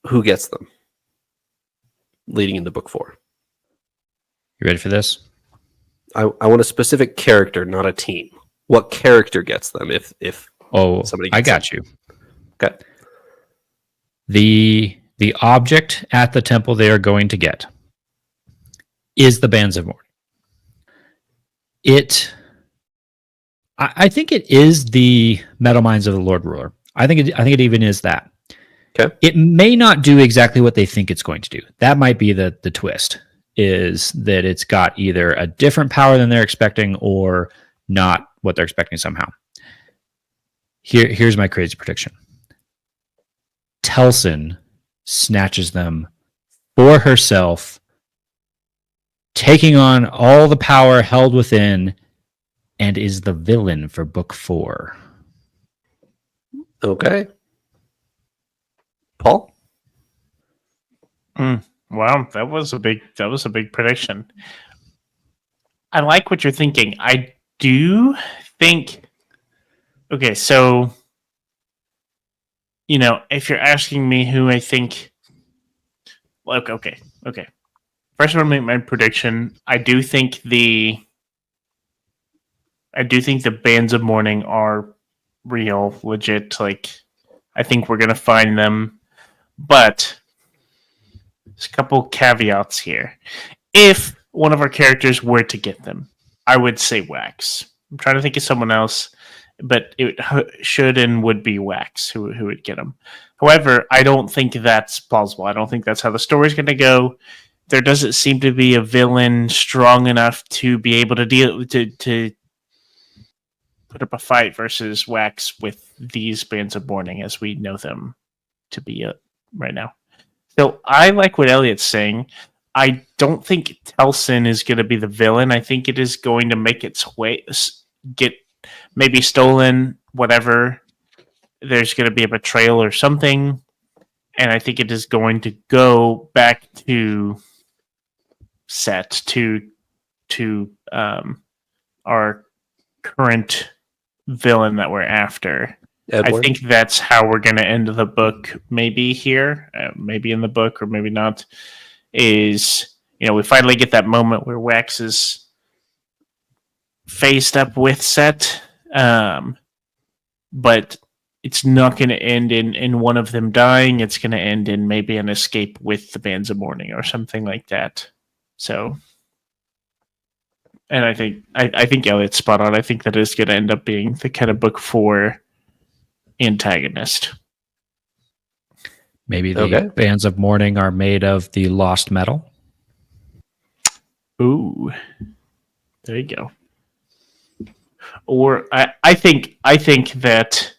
who gets them? Leading into book 4. You ready for this? I want a specific character, not a team. What character gets them if somebody gets I got them? you. Okay. The object at the temple they are going to get is the bands of mourning. I think it is the metal mines of the Lord Ruler. I think it even is that. Okay. It may not do exactly what they think it's going to do. That might be the twist, is that it's got either a different power than they're expecting or not what they're expecting somehow. Here's my crazy prediction. Telson snatches them for herself, taking on all the power held within, and is the villain for book 4. Okay. Paul? Wow, that was a big prediction. I like what you're thinking. I do think. Okay, so if you're asking me who I think, okay. First, I want to make my prediction. I do think the bands of mourning are real, legit. Like, I think we're gonna find them, but there's a couple caveats here. If one of our characters were to get them, I would say Wax. I'm trying to think of someone else, but it should and would be Wax who would get them. However, I don't think that's plausible. I don't think that's how the story's going to go. There doesn't seem to be a villain strong enough to be able to to put up a fight versus Wax with these bands of mourning as we know them to be right now. So I like what Eliot's saying. I don't think Telson is going to be the villain. I think it is going to make its way, get maybe stolen, whatever. There's going to be a betrayal or something. And I think it is going to go back to set to our current villain that we're after. Edward? I think that's how we're going to end the book, maybe here, maybe in the book, or maybe not, is, we finally get that moment where Wax is faced up with Set, but it's not going to end in one of them dying. It's going to end in maybe an escape with the bands of mourning or something like that. So, and I think Elliot's spot on. I think that is going to end up being the kind of book 4 antagonist. Maybe the bands of mourning are made of the lost metal. Ooh, there you go. Or I think that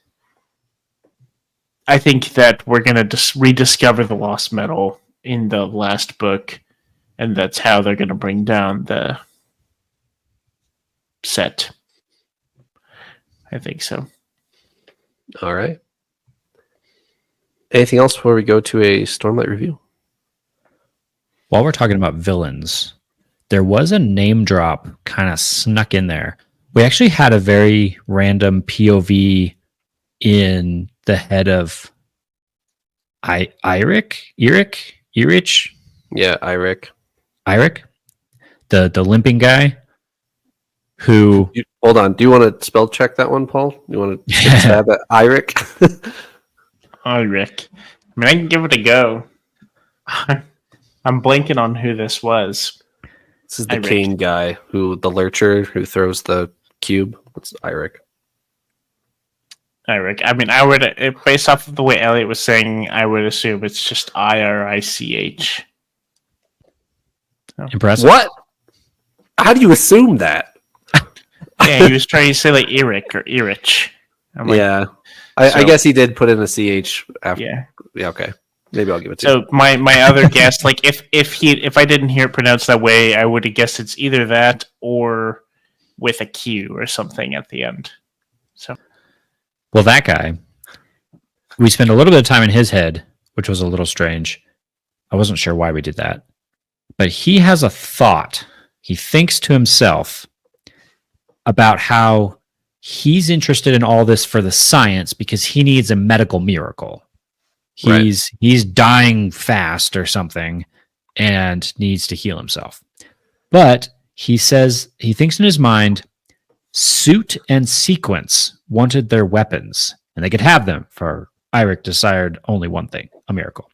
we're gonna just rediscover the lost metal in the last book, and that's how they're gonna bring down the Set. I think so. All right. Anything else before we go to a Stormlight review? While we're talking about villains, there was a name drop kind of snuck in there. We actually had a very random POV in the head of Erich? Yeah, Eirik. The limping guy who... Hold on. Do you want to spell check that one, Paul? You want to stab at Eirik? Rick. I mean, I can give it a go. I'm blanking on who this was. This is the Kane guy, the lurcher who throws the cube. What's Eirik? Eirik. I mean, I would, based off of the way Eliot was saying, I would assume it's just Irich. Impressive. What? How do you assume that? Yeah, he was trying to say like Eric or Erich. Yeah. I guess he did put in a CH after. Yeah. Yeah, okay. Maybe I'll give it to you. So my other guess, like if I didn't hear it pronounced that way, I would have guessed it's either that or with a Q or something at the end. So, Well, that guy, we spent a little bit of time in his head, which was a little strange. I wasn't sure why we did that. But he has a thought. He thinks to himself about how he's interested in all this for the science because he needs a medical miracle. He's dying fast or something and needs to heal himself. But he says, he thinks in his mind, Suit and Sequence wanted their weapons, and they could have them, for Eirik desired only one thing, a miracle.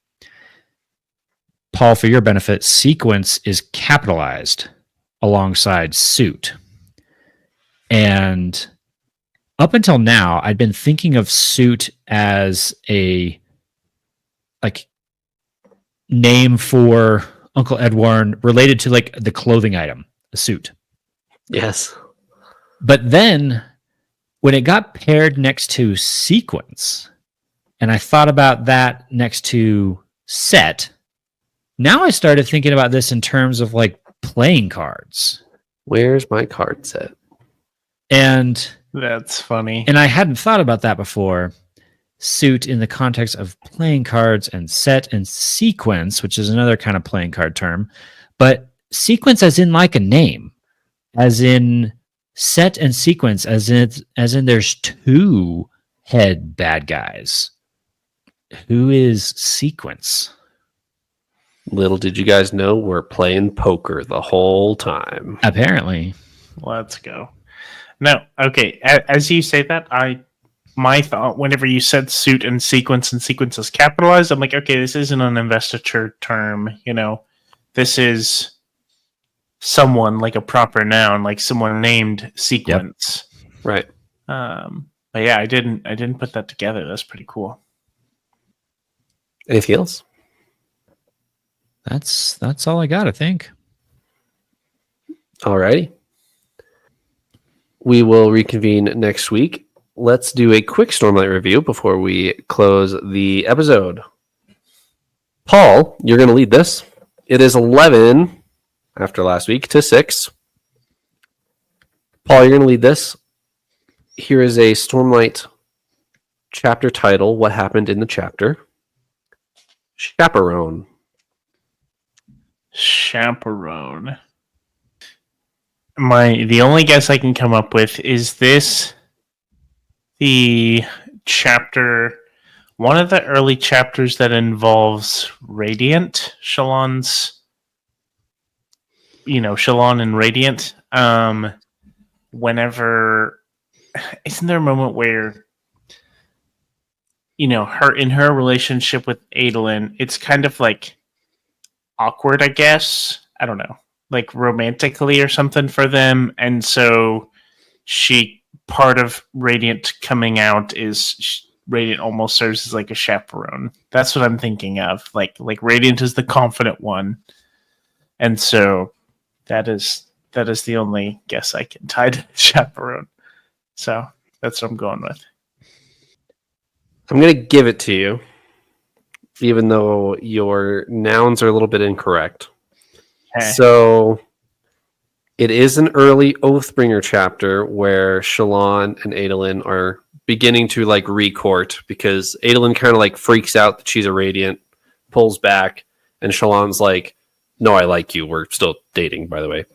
Paul, for your benefit, Sequence is capitalized alongside Suit. And up until now, I'd been thinking of Suit as a name for Uncle Edwarn related to like the clothing item, a suit. Yes. But then when it got paired next to Sequence, and I thought about that next to Set, now I started thinking about this in terms of like playing cards. Where's my card set? And that's funny. And I hadn't thought about that before. Suit in the context of playing cards, and Set and Sequence, which is another kind of playing card term, but Sequence as in like a name, as in Set and Sequence, as in there's two head bad guys. Who is Sequence? Little did you guys know we're playing poker the whole time. Apparently. Let's go. No, okay. As you say that, my thought, whenever you said Suit and Sequence is capitalized, I'm like, okay, this isn't an investiture term, this is someone, like a proper noun, like someone named Sequence. Yep. Right. But yeah, I didn't put that together. That's pretty cool. Anything else? That's all I got, I think. Alrighty. We will reconvene next week. Let's do a quick Stormlight review before we close the episode. Paul, you're going to lead this. It is 11 after last week to 6. Paul, you're going to lead this. Here is a Stormlight chapter title. What happened in the chapter? Chaperone. Chaperone. The only guess I can come up with is this the chapter, one of the early chapters that involves Radiant, Shallan's, Shallan and Radiant. Whenever, isn't there a moment where, her relationship with Adolin, it's kind of like awkward, I guess. I don't know, like romantically or something for them. And so part of Radiant coming out is Radiant almost serves as like a chaperone. That's what I'm thinking of. Like Radiant is the confident one. And so that is the only guess I can tie to chaperone. So that's what I'm going with. I'm going to give it to you, even though your nouns are a little bit incorrect. Okay. So it is an early Oathbringer chapter where Shallan and Adolin are beginning to like recourt because Adolin kind of like freaks out that she's a Radiant, pulls back, and Shallan's like, "No, I like you. We're still dating, by the way."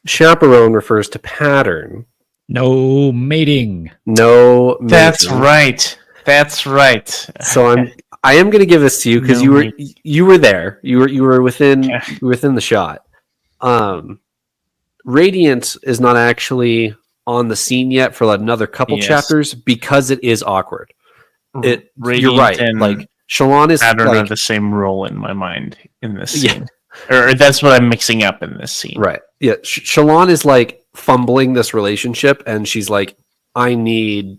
Chaperone refers to pattern. No mating. No mating. That's right. So I am going to give this to you because you were there. You were within the shot. Radiant is not actually on the scene yet for another couple chapters because it is awkward. You're right. Like Shallan is like the same role in my mind in this scene. Or that's what I'm mixing up in this scene. Right. Yeah. Shallan is like fumbling this relationship, and she's like, "I need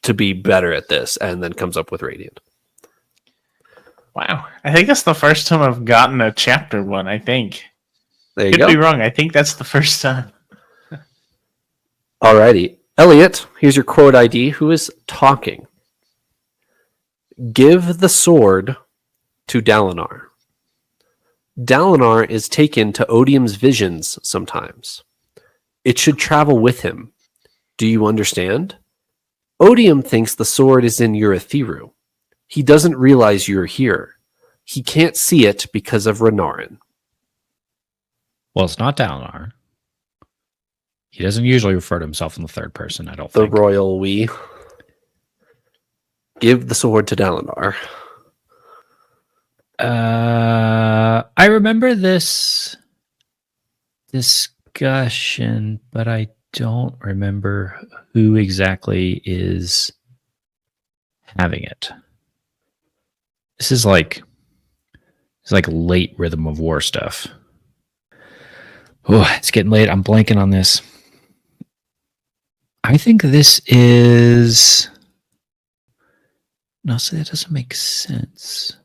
to be better at this," and then comes up with Radiant. Wow. I think that's the first time I've gotten a chapter one, I think. There you Could go. be wrong. I think that's the first time. Alrighty. Eliot, here's your quote ID. Who is talking? Give the sword to Dalinar. Dalinar is taken to Odium's visions sometimes. It should travel with him. Do you understand? Odium thinks the sword is in Urithiru. He doesn't realize you're here. He can't see it because of Renarin. Well, it's not Dalinar. He doesn't usually refer to himself in the third person, I don't The think. royal we. Give the sword to Dalinar. I remember this discussion, but I don't remember who exactly is having it. This is like late Rhythm of War stuff. Oh, it's getting late. I'm blanking on this. I think this is... No, so that doesn't make sense.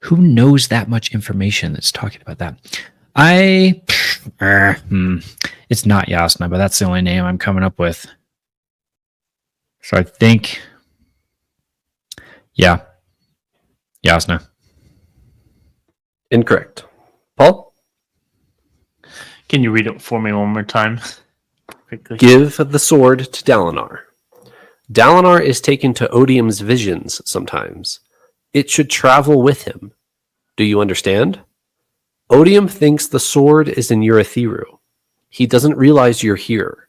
Who knows that much information that's talking about that? It's not Yasna, but that's the only name I'm coming up with. So I think... Yeah. Yasna. Incorrect. Paul? Can you read it for me one more time? Quickly. Give the sword to Dalinar. Dalinar is taken to Odium's visions sometimes. It should travel with him. Do you understand? Odium thinks the sword is in Urithiru. He doesn't realize you're here.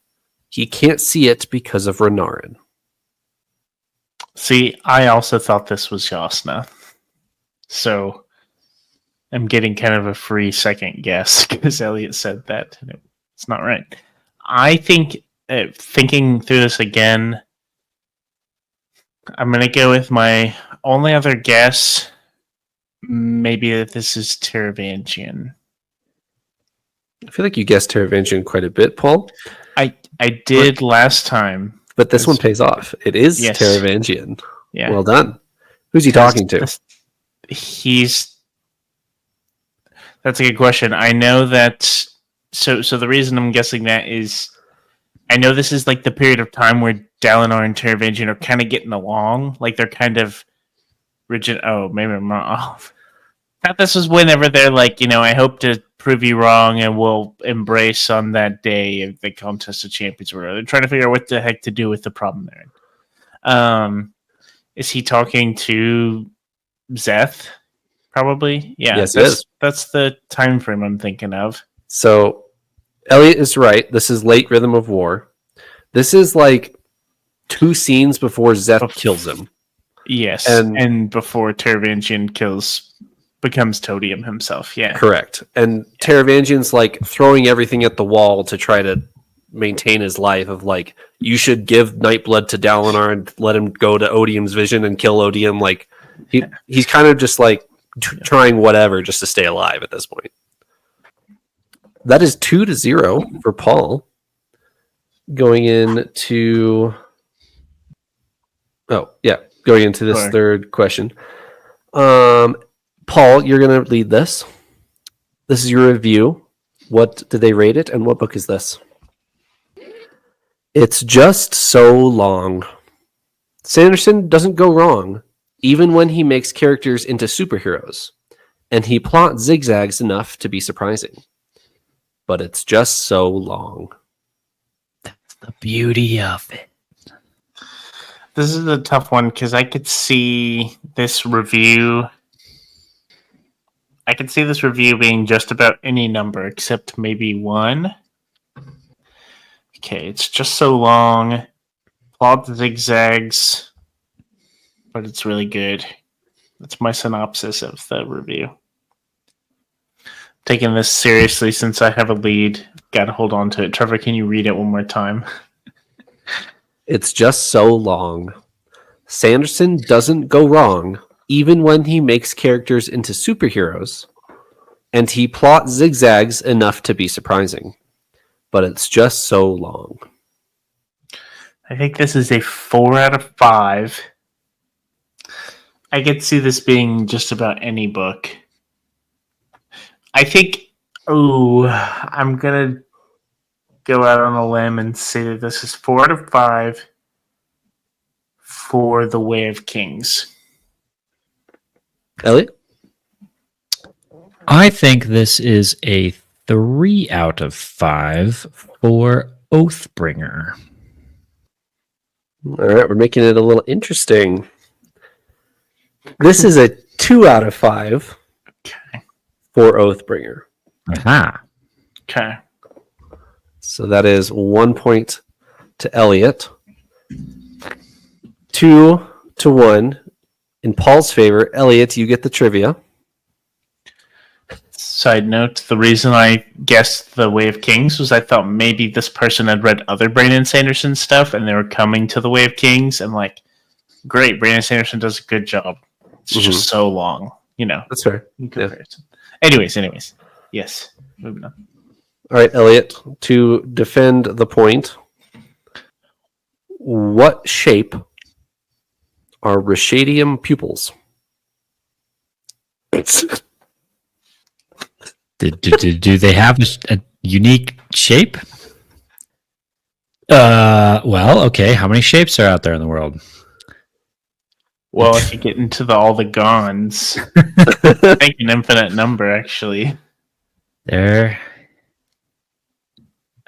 He can't see it because of Renarin. See, I also thought this was Yasna. So I'm getting kind of a free second guess because Eliot said that. And it's not right. I think, thinking through this again, I'm going to go with my only other guess. Maybe that this is Teravangian. I feel like you guessed Teravangian quite a bit, Paul. I did last time. But this one pays off. It is Yes. Teravangian. Yeah. Well done. Who's he talking to? That's a good question. I know that. So the reason I'm guessing that is, I know this is like the period of time where Dalinar and Teravangian are kind of getting along. Like they're kind of rigid. Oh, maybe I'm wrong. Oh. I thought this was whenever they're like, I hope to prove you wrong and we'll embrace on that day of the Contest of Champions. Or they're trying to figure out what the heck to do with the problem they're in. Is he talking to Zeth? Probably. Yeah. Yes, it is. That's the time frame I'm thinking of. So, Eliot is right. This is late Rhythm of War. This is like 2 scenes before Zeth kills him. Yes, and before Teravangian becomes Todium himself. Yeah, correct. And Teravangian's like throwing everything at the wall to try to maintain his life. Of like, you should give Nightblood to Dalinar and let him go to Odium's vision and kill Odium. Like he's kind of just like trying whatever just to stay alive at this point. That is 2-0 for Paul. Going into this third question. Paul, you're going to lead this. This is your review. What did they rate it, and what book is this? It's just so long. Sanderson doesn't go wrong, even when he makes characters into superheroes, and he plots zigzags enough to be surprising. But it's just so long. That's the beauty of it. This is a tough one because I could see this review. I could see this review being just about any number except maybe 1. Okay, it's just so long. Plot zigzags, but it's really good. That's my synopsis of the review. Taking this seriously since I have a lead. Got to hold on to it. Trevor, can you read it one more time? It's just so long. Sanderson doesn't go wrong, even when he makes characters into superheroes, and he plots zigzags enough to be surprising. But it's just so long. I think this is a 4 out of 5. I could see this being just about any book. I think, I'm going to go out on a limb and say that this is 4 out of 5 for The Way of Kings. Eliot? I think this is a 3 out of 5 for Oathbringer. All right, we're making it a little interesting. This is a 2 out of 5 Okay. for Oathbringer. Aha. Okay. So that is 1 point to Eliot. 2-1 in Paul's favor. Eliot, you get the trivia. Side note, the reason I guessed The Way of Kings was I thought maybe this person had read other Brandon Sanderson stuff and they were coming to The Way of Kings and like, great, Brandon Sanderson does a good job. It's just so long, you know. That's fair. In comparison. Anyways. Yes. Moving on. All right, Eliot, to defend the point, what shape are Rashadium pupils? Do they have a unique shape? Well, okay. How many shapes are out there in the world? Well, if you get into all the Gons, I think an infinite number, actually. There.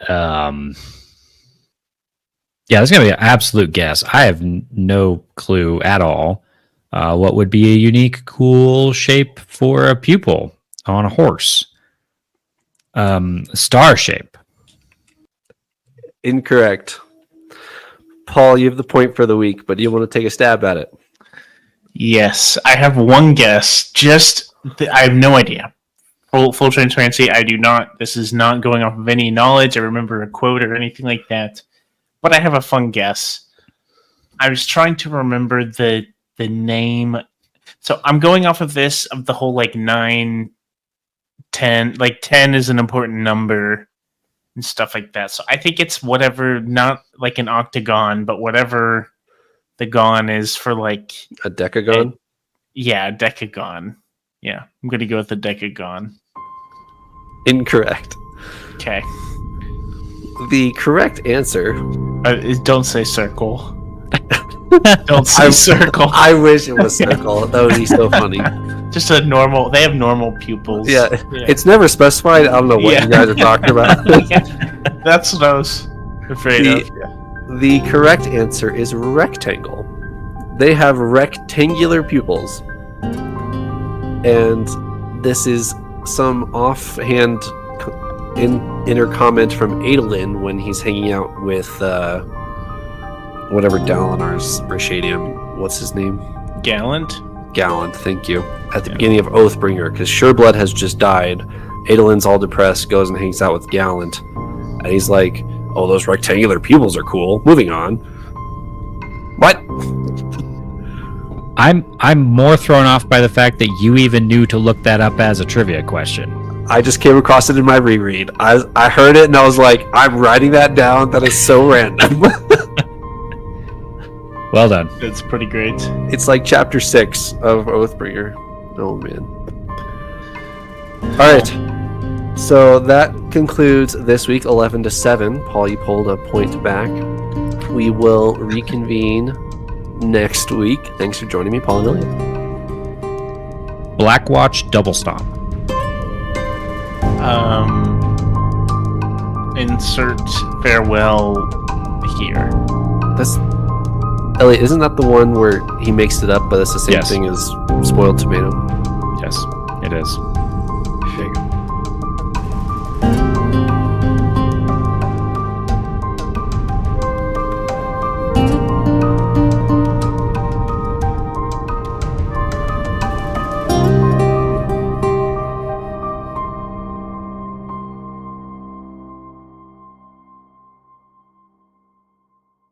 Yeah, that's gonna be an absolute guess. I have no clue at all. What would be a unique, cool shape for a pupil on a horse? Star shape. Incorrect. Paul, you have the point for the week, but do you want to take a stab at it? Yes, I have one guess. I have no idea. Full transparency, I do not. This is not going off of any knowledge. I remember a quote or anything like that. But I have a fun guess. I was trying to remember the name. So I'm going off of this, of the whole like 9, 10. Like 10 is an important number and stuff like that. So I think it's whatever, not like an octagon, but whatever the gon is for like... A decagon? Yeah, a decagon. Yeah, I'm going to go with the decagon. Incorrect. Okay. The correct answer... don't say circle. Don't say circle. I wish it was circle. That would be so funny. Just a normal... They have normal pupils. Yeah, it's never specified. I don't know what you guys are talking about. That's what I was afraid of. Yeah. The correct answer is rectangle. They have rectangular pupils. And this is some offhand inner comment from Adolin when he's hanging out with whatever Dalinar's Rashadium. What's his name? Gallant, thank you. At the beginning of Oathbringer, because Sureblood has just died. Adolin's all depressed, goes and hangs out with Gallant. And he's like, oh, those rectangular pupils are cool. Moving on. What? I'm more thrown off by the fact that you even knew to look that up as a trivia question. I just came across it in my reread. I heard it and I was like, I'm writing that down. That is so random. Well done. that's pretty great. It's like chapter 6 of Oathbringer. Oh, man. All right. So that concludes this week, 11-7. Paul, you pulled a point back. We will reconvene next week. Thanks for joining me, Paul and Eliot. Blackwatch Double Stomp. Insert farewell here. That's Eliot. Isn't that the one where he makes it up, but it's the same Yes. thing as spoiled tomato? Yes, it is.